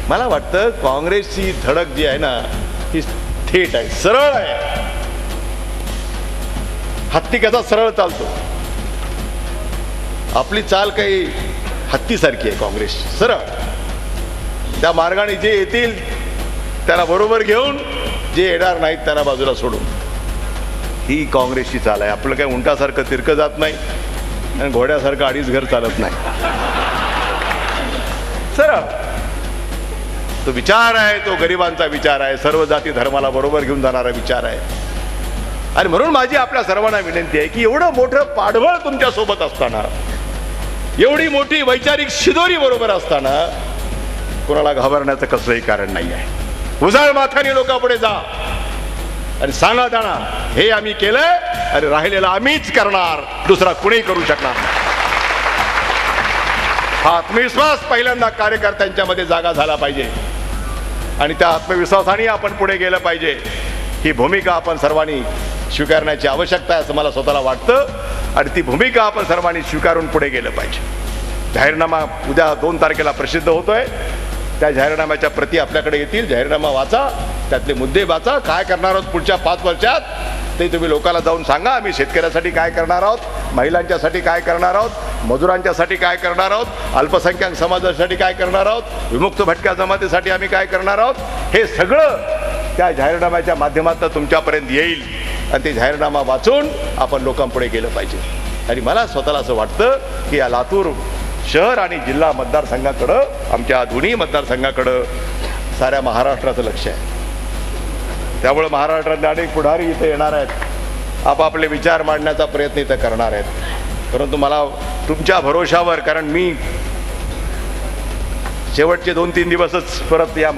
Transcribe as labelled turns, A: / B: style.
A: मला वाटतं काँग्रेसची धडक जी आहे ना ही थेट आहे, सरळ आहे. हत्ती कसा सरळ चालतो, आपली चाल काही हत्तीसारखी आहे काँग्रेस, सरळ. त्या मार्गाने जे येतील त्याला बरोबर घेऊन, जे येणार नाहीत त्यांना बाजूला सोडून, ही काँग्रेसची चाल आहे. आपलं काही उंटासारखं तिरकं जात नाही आणि घोड्यासारखं अडीच घर चालत नाही, सरळ. तो विचार आहे, तो गरिबांचा विचार आहे, सर्व जाती धर्माला बरोबर घेऊन जाणारा विचार आहे. आणि म्हणून माझी आपल्या सर्वांना विनंती आहे की एवढं मोठं पाठबळ तुमच्या सोबत असताना, एवढी मोठी वैचारिक शिदोरी बरोबर असताना कोणाला घाबरण्याचं कसलंही कारण नाही आहे. उजाळ माथाने लोकांपुढे जा आणि सांगा त्यांना हे आम्ही केलंय आणि राहिलेलं आम्हीच करणार, दुसरा कुणी करू शकणार नाही. हा आत्मविश्वास पहिल्यांदा कार्यकर्त्यांच्या मध्ये जागा झाला पाहिजे आणि त्या आत्मविश्वासाने आपण पुढे गेलं पाहिजे. ही भूमिका आपण सर्वांनी स्वीकारण्याची आवश्यकता आहे असं मला स्वतःला वाटतं आणि ती भूमिका आपण सर्वांनी स्वीकारून पुढे गेलं पाहिजे. जाहीरनामा उद्या 2 तारखेला प्रसिद्ध होतोय. त्या जाहीरनाम्याच्या प्रती आपल्याकडे येतील. जाहीरनामा वाचा, त्यातले मुद्दे वाचा. काय करणार आहोत पुढच्या 5 वर्षात ते तुम्ही लोकांना जाऊन सांगा. आम्ही शेतकऱ्यासाठी काय करणार आहोत, महिलांच्यासाठी काय करणार आहोत, मजुरांच्यासाठी काय करणार आहोत, अल्पसंख्याक समाजासाठी काय करणार आहोत, विमुक्त भटक्या जमातीसाठी आम्ही काय करणार आहोत, हे सगळं त्या जाहीरनाम्याच्या माध्यमातून तुमच्यापर्यंत येईल आणि ते जाहीरनामा वाचून आपण लोकांपुढे गेलं पाहिजे. आणि मला स्वतःला असं वाटतं की या लातूर शहर आणि जिल्हा मतदारसंघाकडं, आमच्या दोन्ही मतदारसंघाकडं साऱ्या महाराष्ट्राचं लक्ष आहे. त्यामुळे महाराष्ट्रातले अनेक पुढारी इथे येणार आहेत, आपापले विचार मांडण्याचा प्रयत्न इथं करणार आहेत. परंतु मला तुमच्या भरोशावर, कारण मी शेवटचे 2-3 दिवसच परत या